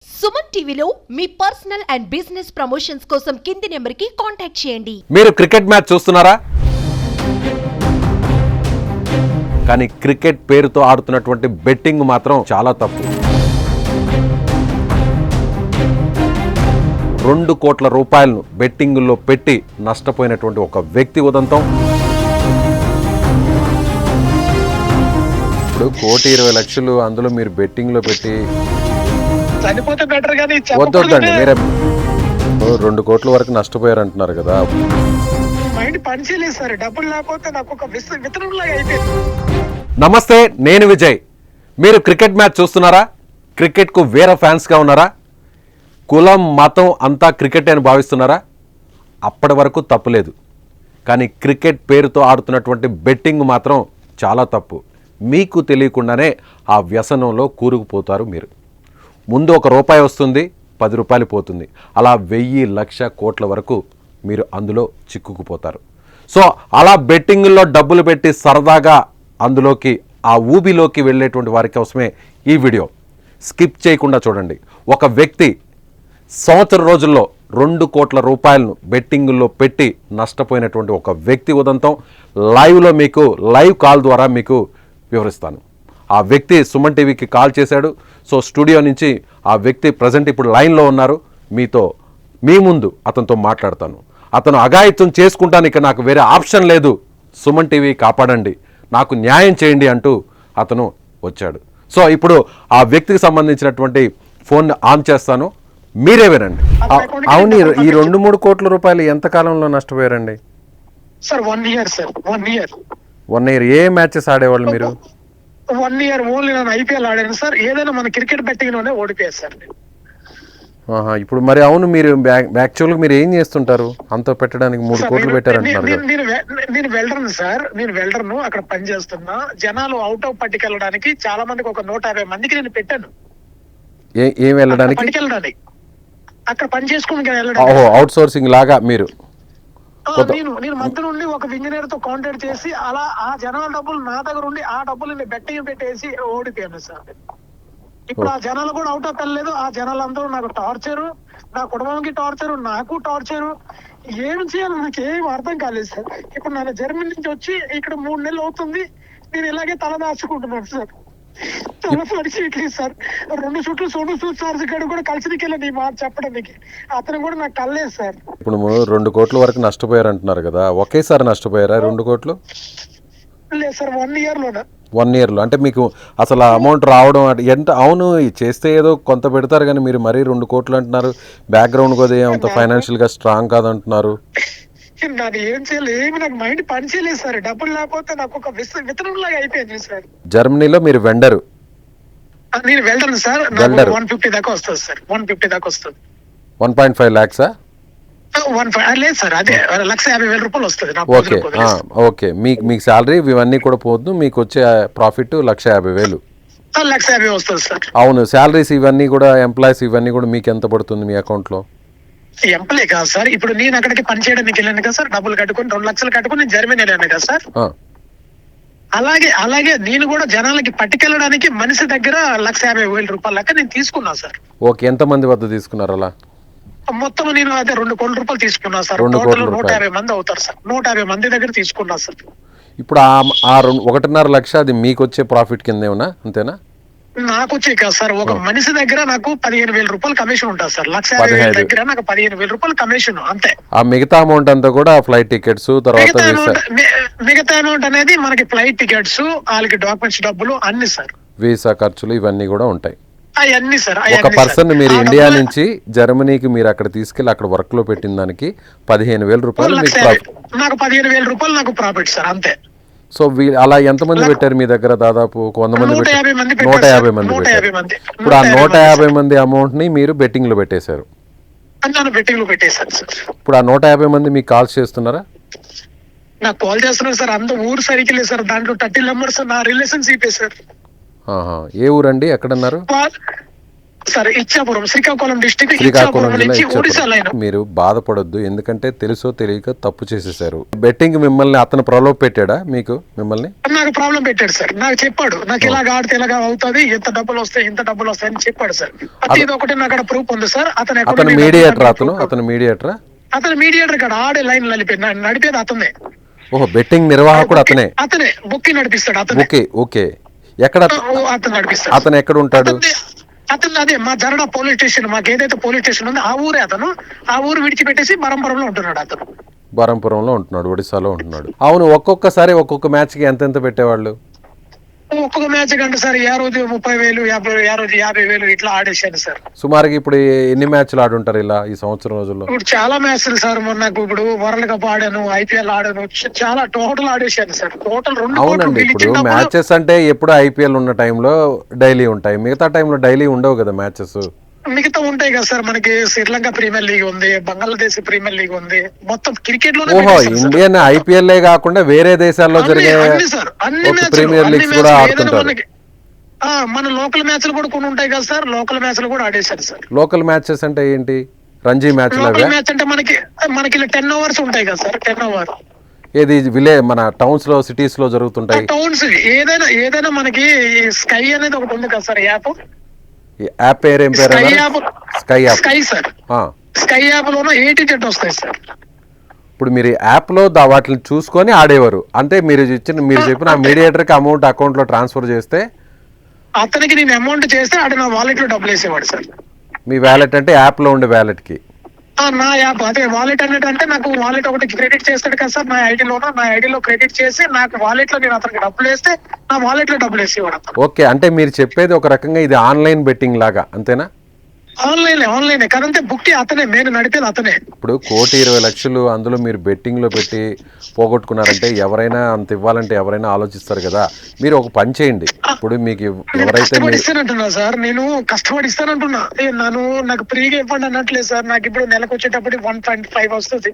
సుమన్ టీవీలో మీ personal and business promotions కోసం కింది నెంబర్కి కాంటాక్ట్ చేయండి. మీరు క్రికెట్ మ్యాచ్ చూస్తున్నారా? కానీ క్రికెట్ పేరుతో ఆడుతున్నటువంటి బెట్టింగ్ మాత్రం చాలా తప్పు. 2 కోట్ల రూపాయలను బెట్టింగుల్లో పెట్టి నష్టపోయినటువంటి ఒక వ్యక్తి ఉదంతం. ఇప్పుడు 1,20,00,000 అందులో మీరు బెట్టింగ్లో పెట్టి వద్దండి. మీరే 2 కోట్ల వరకు నష్టపోయారు అంటున్నారు కదా. నమస్తే, నేను విజయ్. మీరు క్రికెట్ మ్యాచ్ చూస్తున్నారా? క్రికెట్కు వేరే ఫ్యాన్స్గా ఉన్నారా? కులం మతం అంతా క్రికెట్ అని భావిస్తున్నారా? అప్పటి వరకు తప్పులేదు. కానీ క్రికెట్ పేరుతో ఆడుతున్నటువంటి బెట్టింగ్ మాత్రం చాలా తప్పు. మీకు తెలియకుండానే ఆ వ్యసనంలో కూరుకుపోతారు మీరు. ముందు ₹1 వస్తుంది, ₹10 పోతుంది. అలా 1000, 1,00,000, కోట్ల వరకు మీరు అందులో చిక్కుకుపోతారు. సో అలా బెట్టింగ్లో డబ్బులు పెట్టి సరదాగా అందులోకి ఆ ఊబిలోకి వెళ్ళేటువంటి వారి కోసమే ఈ వీడియో. స్కిప్ చేయకుండా చూడండి. ఒక వ్యక్తి సంవత్సర రోజుల్లో 2 కోట్ల రూపాయలను బెట్టింగుల్లో పెట్టి నష్టపోయినటువంటి ఒక వ్యక్తి ఉదంతం లైవ్లో మీకు లైవ్ కాల్ ద్వారా మీకు వివరిస్తాను. ఆ వ్యక్తి సుమన్ టీవీకి కాల్ చేశాడు. సో స్టూడియో నుంచి ఆ వ్యక్తి ప్రజెంట్ ఇప్పుడు లైన్లో ఉన్నారు. మీ ముందు అతనితో మాట్లాడతాను. అతను అఘాయిత్యం చేసుకుంటానికి నాకు వేరే ఆప్షన్ లేదు, సుమన్ టీవీ కాపాడండి, నాకు న్యాయం చేయండి అంటూ అతను వచ్చాడు. సో ఇప్పుడు ఆ వ్యక్తికి సంబంధించినటువంటి ఫోన్ ఆన్ చేస్తాను, మీరే వినండి. అవును, ఈ 2-3 కోట్ల రూపాయలు ఎంత కాలంలో నష్టపోయారండి? Sir 1 year sir. 1 year. 1 year ఏ మ్యాచెస్ ఆడేవాళ్ళు మీరు? 1 ఇయర్ ఓన్లీ నేను ఐపీఎల్ ఆడాను సార్. ఏదైనా మన క్రికెట్ బెట్టింగ్ లోనే ఓడిపోయారు సార్. ఇప్పుడు మరి అవును, మీరు యాక్చువల్గా మీరు ఏం చేస్తుంటారు? అంత పెట్టడానికి 3 కోట్లు పెట్టారంటున్నారు. నేను వెల్డర్ను సార్. నేను వెల్డర్ను, అక్కడ పని చేస్తున్నా. జనాలు అవుట్ ఆఫ్ పట్టుకు వెళ్ళడానికి చాలా మందికి ఒక 150 మందికి నేను పెట్టాను. ఏం వెళ్ళడానికి? పట్టుకెళ్ళడానికి, అక్కడ పని చేసుకుని అవుట్ సోర్సింగ్ లాగా మీరు? నేను మధ్య నుండి ఒక ఇంజనీర్ తో కాంటాక్ట్ చేసి అలా ఆ జనాల డబ్బులు నా దగ్గర ఉండి ఆ డబ్బులు బెట్టింగ్ పెట్టేసి ఓడిపోయాను సార్. ఇప్పుడు ఆ జనాలు కూడా అవుట్ ఆఫ్ వెళ్ళలేదు. ఆ జనాలందరూ నాకు టార్చరు, నా కుటుంబానికి టార్చరు, నాకు టార్చరు. ఏం చేయాలో నాకు ఏం అర్థం కాలేదు సార్. ఇప్పుడు నేను జర్మనీ నుంచి వచ్చి ఇక్కడ 3 నెలలు అవుతుంది. నేను ఇలాగే తల దాచుకుంటున్నాను సార్. తల పరిచయట్లేదు సార్. 2 చుట్లు సోను సూద్ సార్ కూడా కలిసి వెళ్ళండి ఈ మాట చెప్పడానికి. అతను కూడా నాకు కలలేదు సార్. ఇప్పుడు 2 కోట్ల వరకు నష్టపోయారు అంటున్నారు కదా, ఒకేసారి నష్టపోయారా 2 కోట్లు? లేదు సార్, 1 ఇయర్ లోనే. 1 ఇయర్లో అంటే మీకు అసలు అమౌంట్ రావడం ఎంత? అవును, చేస్తే ఏదో కొంత పెడతారు కానీ మీరు మరీ 2 కోట్లు అంటున్నారు. బ్యాక్గ్రౌండ్ కూడా అంత ఫైనాన్షియల్గా స్ట్రాంగ్ కాదంటున్నారు. నాది ఏం చేయాలి, ఏమి నాకు మైండ్ పని చేయలేదు సార్. డబ్బులు లేకపోతే నాకు ఒక విత్తనంలాగా అయిపోయింది సార్. జర్మనీలో మీరు వెండరు? నేను వెల్డర్ సార్. 150 దాకా వస్తుంది సార్. 150 దాకా వస్తుంది. 1.5 lakhs? లేదు సార్, అదే 1,50,000 వస్తుంది. Okay okay. మీకు శాలరీ ఇవన్నీ కూడా పోదు, మీకు వచ్చే ప్రాఫిట్ 1,50,000. 1,50,000 వస్తుంది సార్. అవును, శాలరీస్ ఇవన్నీ కూడా ఎంప్లాయీస్ ఇవన్నీ కూడా మీకు ఎంత పడుతుంది మీ అకౌంట్లో? ఎంప్లాయ్ కాదు సార్. ఇప్పుడు నేను అక్కడికి పని చేయడానికి వెళ్ళాను కదా సార్. డబ్బులు కట్టుకుని 2 లక్షలు కట్టుకుని నేను జర్మనీ వెళ్ళాను కదా సార్. అలాగే నేను కూడా జనాలకి పట్టుకెళ్ళడానికి మనిషి దగ్గర 1,50,000 లెక్క నేను తీసుకున్నా సార్. ఓకే, ఎంత మంది వద్ద తీసుకున్నారు అలా? మొత్తం నేను అదే 2 కోట్ల రూపాయలు తీసుకున్నా సార్. టోటల్ 150 మంది అవుతారు సార్. 150 మంది దగ్గర తీసుకున్నా సార్. ఇప్పుడు ఆ 1.5 లక్ష అది మీకు వచ్చే ప్రాఫిట్ కింద ఏమన్నా, అంతేనా? నాకు వచ్చే కాదు సార్. ఒక మనిషి దగ్గర నాకు 15,000 కమిషన్ ఉంటుంది సార్. 1,50,000 దగ్గర నాకు 15,000 కమిషన్ అంతే. ఆ మిగతా అమౌంట్ అంతా కూడా ఫ్లైట్ టికెట్స్, తర్వాత మిగతా అమౌంట్ అనేది మనకి ఫ్లైట్ టికెట్స్, వాళ్ళకి డాక్యుమెంట్స్ డబ్బులు అన్ని సార్. వీసా ఖర్చులు ఇవన్నీ కూడా ఉంటాయి. అవన్నీ సార్. ఒక పర్సన్ మీరు ఇండియా నుంచి జర్మనీకి మీరు అక్కడ తీసుకెళ్లి అక్కడ వర్క్ లో పెట్టిన దానికి 15,000 రూపాయలు మీకు ప్రాఫిట్. నాకు 15,000 నాకు ప్రాఫిట్ సార్ అంతే. సో అలా ఎంతమంది పెట్టారు మీ దగ్గర? దాదాపు 100 మంది. 150 మంది పెట్టారు. ఇప్పుడు ఆ 150 మంది అమౌంట్ ని మీరు బెట్టింగ్ లో పెట్టేశారు. ఇప్పుడు ఆ 150 మంది మీకు కాల్స్ చేస్తున్నారా? నాకు కాల్ చేస్తున్నారు సార్. అంత ఊరు సరిగ్గా లేదు సార్. దాంట్లో 30 మెంబర్స్ నా రిలేషన్షిప్ సార్. ఏ ఊరండి, ఎక్కడన్నారు? సార్ ఇచ్చాపురం, శ్రీకాకుళం డిస్టిక్ శ్రీకాకుళం జిల్లా నుంచి ఇచ్చాపురం. ఒడిశా లైన్. మీరు బాధపడొద్దు, ఎందుకంటే తెలుసో తెలియక తప్పు చేసేసారు. బెట్టింగ్ మిమ్మల్ని అతను ప్రలోభ పెట్టాడా మిమ్మల్ని? నాకు ప్రాబ్లం పెట్టాడు సార్, నాకు చెప్పాడు నాకు ఇలాగ ఆడితే ఇలాగ అవుతుంది, ఇంత డబ్బులు వస్తాయి అని చెప్పాడు సార్. ఇది ఒకటి నాకు అక్కడ ప్రూఫ్ ఉంది సార్. అతను మీడియేటర్, అతను మీడియేటర్ కాడ ఆడే లైన్ నడిపేది అతనే. ఓహో, బెట్టింగ్ నిర్వాహకుడు అతనే బుక్కి నడిపిస్తాడు అతనే. ఓకే. ఎక్కడ అతను నడిపిస్తాడు. అతను ఎక్కడ ఉంటాడు? అతను అదే మా జరడా పోలీస్ స్టేషన్, మాకు ఏదైతే పోలీస్ స్టేషన్ ఉందో ఆ ఊరే అతను. ఆ ఊరు విడిచిపెట్టేసి బరంపురంలో ఉంటున్నాడు అతను. బరంపురంలో ఉంటున్నాడు, ఒడిశాలో ఉంటున్నాడు. అవును, ఒక్కొక్కసారి ఒక్కొక్క మ్యాచ్ కి ఎంత పెట్టేవాళ్ళు? ఒక్కొక్క మ్యాచ్ కంటే సార్ ఏ రోజు 30,000, ఏ రోజు 50,000 ఇట్లా ఆడేసాను సార్. సుమారుగా ఇప్పుడు ఎన్ని మ్యాచ్లు ఆడుంటారు ఇలా ఈ సంవత్సరం రోజుల్లో? ఇప్పుడు చాలా మ్యాచ్లు సార్. మొన్నకు ఇప్పుడు వరల్డ్ కప్ ఆడాను, IPL ఆడాను, చాలా టోటల్ ఆడేసాను సార్. టోటల్ 2 అవునండి. ఇప్పుడు మ్యాచెస్ అంటే ఎప్పుడు IPL ఉన్న టైంలో డైలీ ఉంటాయి, మిగతా టైంలో డైలీ ఉండవు కదా మ్యాచెస్. మిగతా ఉంటాయి కదా సార్. మనకి శ్రీలంక ప్రీమియర్ లీగ్ ఉంది, బంగ్లాదేశ్ ప్రీమియర్ లీగ్ ఉంది, మొత్తం క్రికెట్ లో. ఓహో, ఇండియన్ IPL కాకుండా వేరే దేశాల్లో జరిగే ప్రీమియర్ లీగ్స్ కూడా ఆడుతుంటారు. మన లోకల్ మ్యాచ్లు కూడా కొన్ని ఉంటాయి కదా సార్. లోకల్ మ్యాచ్లు కూడా ఆడేశారు సార్. లోకల్ మ్యాచెస్ అంటే ఏంటి? రంజీ మ్యాచ్. లోకల్ మ్యాచ్ అంటే మనకి 10 ఓవర్స్ ఉంటాయి కదా సార్. 10 ఓవర్ ఏది విలేజ్, మన టౌన్స్ లో, సిటీస్ లో జరుగుతుంటాయి. టౌన్స్ ఏదైనా మనకి స్కై అనేది ఒకటి ఉంది కదా సార్ యాప్. యాప్ పేరు ఏం పేరు? Sky app. Sky sir. Sky app లోనే 80 జెట్ వస్తాయి సార్. ఇప్పుడు మీరు యాప్ లో వాటిని చూసుకొని ఆడేవారు అంటే మీరు చెప్పిన మీడియేటర్ కి అమౌంట్ అకౌంట్ లో ట్రాన్స్ఫర్ చేస్తే అతనికి నేను అమౌంట్ చేస్తే ఆడ నా వాలెట్ లో డబ్బులు వేసేవాడు సార్. మీ వ్యాలెట్ అంటే యాప్ లో ఉండే వ్యాలెట్ కి? నా యాప్ అదే వాలెట్ అంటే నాకు వాలెట్ ఒకటి క్రెడిట్ చేస్తాడు కదా సార్. నా ఐడిలో క్రెడిట్ చేసి నాకు వాలెట్ లో నేను అతనికి డబ్బులు వేస్తే నా వాలెట్ లో డబ్బులు వేసేవాడు. ఓకే, అంటే మీరు చెప్పేది ఒక రకంగా ఇది ఆన్లైన్ బెట్టింగ్ లాగా, అంతేనా? ఆన్లైన్ కాదంటే బుక్ అతనే, నేను నడిపేది అతనే. ఇప్పుడు 1,20,00,000 అందులో మీరు బెట్టింగ్ లో పెట్టి పోగొట్టుకున్నారంటే ఎవరైనా అంత ఇవ్వాలంటే ఎవరైనా ఆలోచిస్తారు కదా. మీరు ఒక పని చేయండి, ఇప్పుడు మీకు ఎవరైతే ఇస్తానంటున్నా సార్, నేను కష్టపడి ఇస్తానంటున్నా. నాకు ఫ్రీగా ఇవ్వండి అనట్లేదు సార్. నాకు ఇప్పుడు నెలకు వచ్చేటప్పుడు 1.5 వస్తుంది,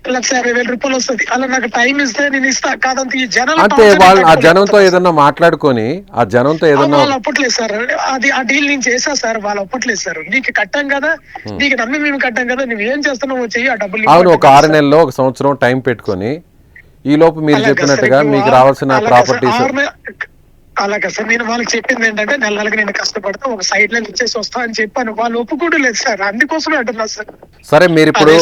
1,50,000 వస్తుంది. అలా నాకు టైం ఇస్తే నేను ఇస్తా. కాదంటే ఈ జనం అంటే వాళ్ళు ఆ జనంతో ఏదన్నా మాట్లాడుకొని వాళ్ళు ఒప్పట్లేదు సార్. అది ఆ డీల్ నేను చేసా సార్. వాళ్ళు ఒప్పట్లేదు సార్. నీకు కట్టాం కదా, నీకు నమ్మి మేము కట్టాం కదా, నువ్వు ఏం చేస్తున్నావు చెయ్యి, ఆ డబ్బులు. అవును, ఒక 6 నెలల్లో 1 సంవత్సరం టైం పెట్టుకొని ఈ లోపు మీరు చెప్పినట్టుగా మీకు రావాల్సిన ప్రాపర్టీస్. అలాగే సార్. నేను వాళ్ళకి చెప్పింది ఏంటంటే నెలకి నేను కష్టపడతా, ఒక సైడ్ లైన్ ఇచ్చేసి వస్తా అని చెప్పాను. వాళ్ళు ఒప్పుకోవడం లేదు సార్. అందుకోసమే అంటున్నా సార్. సరే, మీరు ఇప్పుడు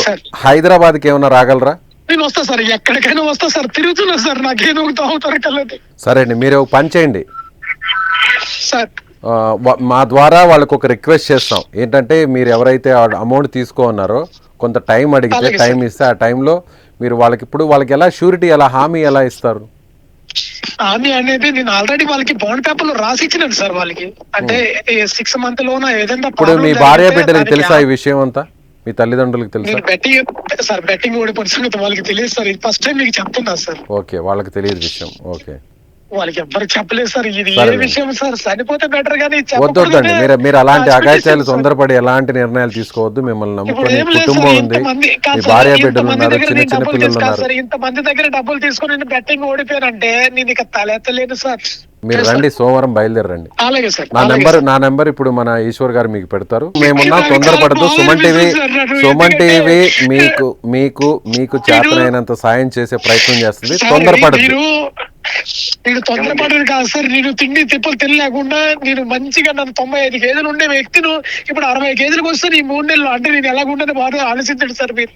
హైదరాబాద్ కి ఏమన్నా రాగలరా? నేను వస్తా సార్, ఎక్కడికైనా వస్తా సార్. తిరుగుతున్నా సార్, నాకేదో అవుతారు కలదు. సరే అండి, మీరు ఒక పని చేయండి సార్. మా ద్వారా వాళ్ళకు ఒక రిక్వెస్ట్ చేస్తాం. ఏంటంటే మీరు ఎవరైతే అమౌంట్ తీసుకోన్నారో కొంత టైం అడిగితే టైం ఇస్తే ఆ టైంలో మీరు వాళ్ళకి ఎలా షూరిటీ, ఎలా హామీ ఎలా ఇస్తారు? హామీ అనేది నేను ఆల్రెడీ వాళ్ళకి బాండ్ పేపర్ లో రాసి ఇచ్చినాను సార్. వాళ్ళకి అంటే 6 month లోన ఏదైనా. ఇప్పుడు మీ భార్య బిడ్డలకు తెలుసా ఈ విషయం అంతా? మీ తల్లిదండ్రులకు తెలుసా? బెట్టింగ్ ఓడిపోయిన సంగతి వాళ్ళకి తెలియదు సార్. ఇది ఫస్ట్ టైం మీకు చెప్తున్నా సార్. ఓకే, వాళ్ళకి తెలియదు విషయం. ఓకే, వాళ్ళకి ఎవ్వరు చెప్పలేదు సార్. ఇది ఏ విషయం సార్, చనిపోతే బెటర్ గానీ వద్దండి. మీరు అలాంటి అగాయిత్యాలు తొందరపడి ఎలాంటి నిర్ణయాలు తీసుకోవద్దు. మిమ్మల్ని నమ్ముకొని కుటుంబం ఉంది, మీ భార్య బిడ్డలు ఉన్నారు, చిన్న పిల్లలు ఉన్నారు. ఇంతమంది దగ్గర డబ్బులు తీసుకొని నేను బెట్టింగ్ ఓడిపోయానంటే నేను ఇక తలెత్తలేను సార్. మీరు రండి, సోమవారం బయలుదేరండి. అలాగే సార్. నా నెంబర్ ఇప్పుడు మన ఈశ్వర్ గారు మీకు పెడతారు. మేమున్నా, తొందరపడదు. సుమన్ టీవీ మీకు చేతనైనంత సాయం చేసే ప్రయత్నం చేస్తుంది. తొందరపడదు. నేను తొందరపడదు కాదు సార్. నేను తిండి తిప్పలు తినలేకుండా నేను మంచిగా నన్ను 95 కేజీలు ఉండే వ్యక్తిను ఇప్పుడు 60 కేజీలకు వస్తే ఈ 3 నెలలు అంటే నేను ఎలాగుంటే బాగా ఆలోచించండి సార్ మీరు.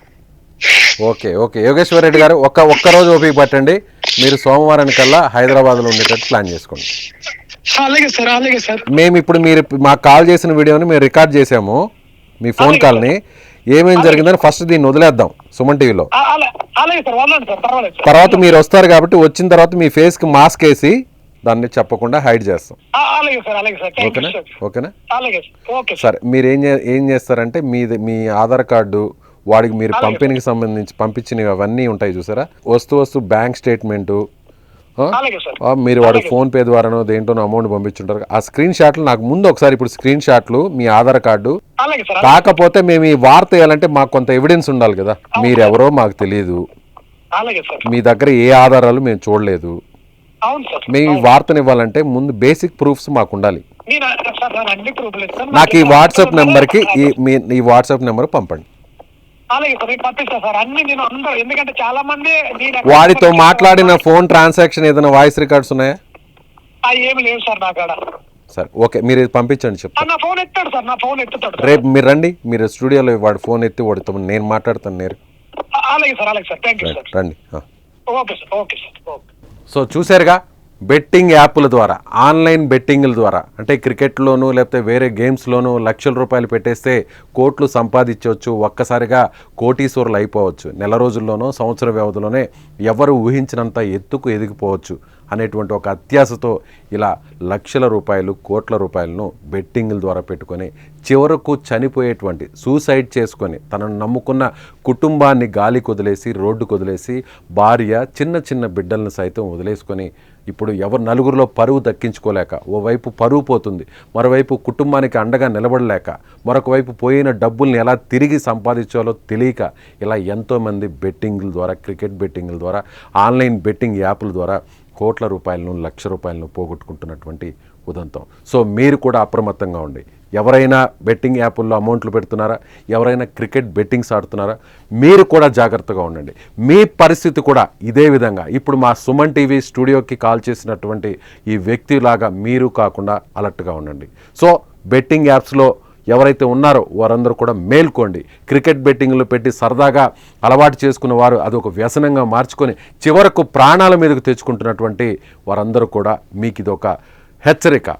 ఓకే, యోగేశ్వర్ రెడ్డి గారు, ఒక్క రోజు ఓపిక పట్టండి. మీరు సోమవారానికల్లా హైదరాబాద్ లో ఉండేటట్టు ప్లాన్ చేసుకోండి. అలాగే సార్. అలాగే సార్. మేము ఇప్పుడు మీరు మాకు కాల్ చేసిన వీడియోని మేము రికార్డ్ చేసాము, మీ ఫోన్ కాల్ ని. ఏమేం జరిగిందని ఫస్ట్ దీన్ని వదిలేద్దాం సుమన్ టీవీలో. తర్వాత మీరు వస్తారు కాబట్టి వచ్చిన తర్వాత మీ ఫేస్ కి మాస్క్ వేసి దాన్ని చెప్పకుండా హైడ్ చేస్తాం. ఓకేనా? సరే, మీరు ఏం చేస్తారంటే మీ ఆధార్ కార్డు, వాడికి మీరు పంపిణీకి సంబంధించి పంపించినవి అవన్నీ ఉంటాయి చూసారా, వస్తు బ్యాంక్ స్టేట్మెంటు, మీరు వాడికి ఫోన్ పే ద్వారానో దేంటోనో అమౌంట్ పంపించుంటారు. ఆ స్క్రీన్ షాట్లు నాకు ముందు ఒకసారి, ఇప్పుడు స్క్రీన్ షాట్లు, మీ ఆధార్ కార్డు. కాకపోతే మేము ఈ వార్త వేయాలంటే మాకు కొంత ఎవిడెన్స్ ఉండాలి కదా. మీరెవరో మాకు తెలియదు, మీ దగ్గర ఏ ఆధారాలు మేము చూడలేదు. మేము ఈ వార్తను ఇవ్వాలంటే ముందు బేసిక్ ప్రూఫ్స్ మాకు ఉండాలి. నేను సార్ నేను అన్ని ప్రూఫ్లు ఇస్తాను. నాకు ఈ వాట్సాప్ నెంబర్కి ఈ వాట్సాప్ నెంబర్ పంపండి. అలాగే సార్ నేను పంపిస్తాను సార్ అన్ని. నేను అందరూ ఎందుకంటే చాలా మంది వాడితో మాట్లాడిన ఫోన్ ట్రాన్సాక్షన్ ఏదైనా వాయిస్ రికార్డ్స్ ఉన్నాయా? ఏమి లేవు సార్ నా కాడ. సరే ఓకే, మీరు ఇది పంపించండి చెప్తాను. నా ఫోన్ ఎత్తాడు సార్, నా ఫోన్ ఎత్తుతాడు. రేపు మీరు రండి, మీరు స్టూడియోలో వాడు ఫోన్ ఎత్తి వాడితో నేను మాట్లాడతాను నేరు. అలాగే సార్, అలాగే సార్, థ్యాంక్ యూ సార్. రండి. Okay sir, okay sir, okay. So చూసారుగా, బెట్టింగ్ యాప్ల ద్వారా, ఆన్లైన్ బెట్టింగ్ల ద్వారా, అంటే క్రికెట్లోనూ లేకపోతే వేరే గేమ్స్లోనూ లక్షల రూపాయలు పెట్టేస్తే కోట్లు సంపాదించవచ్చు, ఒక్కసారిగా కోటీశ్వరులు అయిపోవచ్చు, నెల రోజుల్లోనో సంవత్సర వ్యవధిలోనే ఎవరు ఊహించినంత ఎత్తుకు ఎదిగిపోవచ్చు అనేటువంటి ఒక అత్యాశతో ఇలా లక్షల రూపాయలు, కోట్ల రూపాయలను బెట్టింగ్ల ద్వారా పెట్టుకొని చివరకు చనిపోయేటువంటి, సూసైడ్ చేసుకొని తనను నమ్ముకున్న కుటుంబాన్ని గాలికి వదిలేసి, రోడ్డుకు వదిలేసి, భార్య, చిన్న చిన్న బిడ్డలను సైతం వదిలేసుకొని ఇప్పుడు ఎవరు నలుగురిలో పరువు దక్కించుకోలేక, ఓవైపు పరువు పోతుంది, మరోవైపు కుటుంబానికి అండగా నిలబడలేక, మరొక వైపు పోయిన డబ్బుల్ని ఎలా తిరిగి సంపాదించాలో తెలియక ఇలా ఎంతోమంది బెట్టింగ్ల ద్వారా, క్రికెట్ బెట్టింగ్ల ద్వారా, ఆన్లైన్ బెట్టింగ్ యాప్ల ద్వారా కోట్ల రూపాయలను, లక్ష రూపాయలను పోగొట్టుకుంటున్నటువంటి ఉదంతం. సో మీరు కూడా అప్రమత్తంగా ఉండి, ఎవరైనా బెట్టింగ్ యాప్ల్లో అమౌంట్లు పెడుతున్నారా, ఎవరైనా క్రికెట్ బెట్టింగ్స్ ఆడుతున్నారా, మీరు కూడా జాగ్రత్తగా ఉండండి. మీ పరిస్థితి కూడా ఇదే విధంగా ఇప్పుడు మా సుమన్ టీవీ స్టూడియోకి కాల్ చేసినటువంటి ఈ వ్యక్తిలాగా మీరు కాకుండా అలర్ట్గా ఉండండి. సో బెట్టింగ్ యాప్స్లో ఎవరైతే ఉన్నారో వారందరూ కూడా మేల్కోండి. క్రికెట్ బెట్టింగ్లు పెట్టి సరదాగా అలవాటు చేసుకున్న వారు అదొక వ్యసనంగా మార్చుకొని చివరకు ప్రాణాల మీదకు తెచ్చుకుంటున్నటువంటి వారందరూ కూడా మీకు ఇదొక హెచ్చరిక.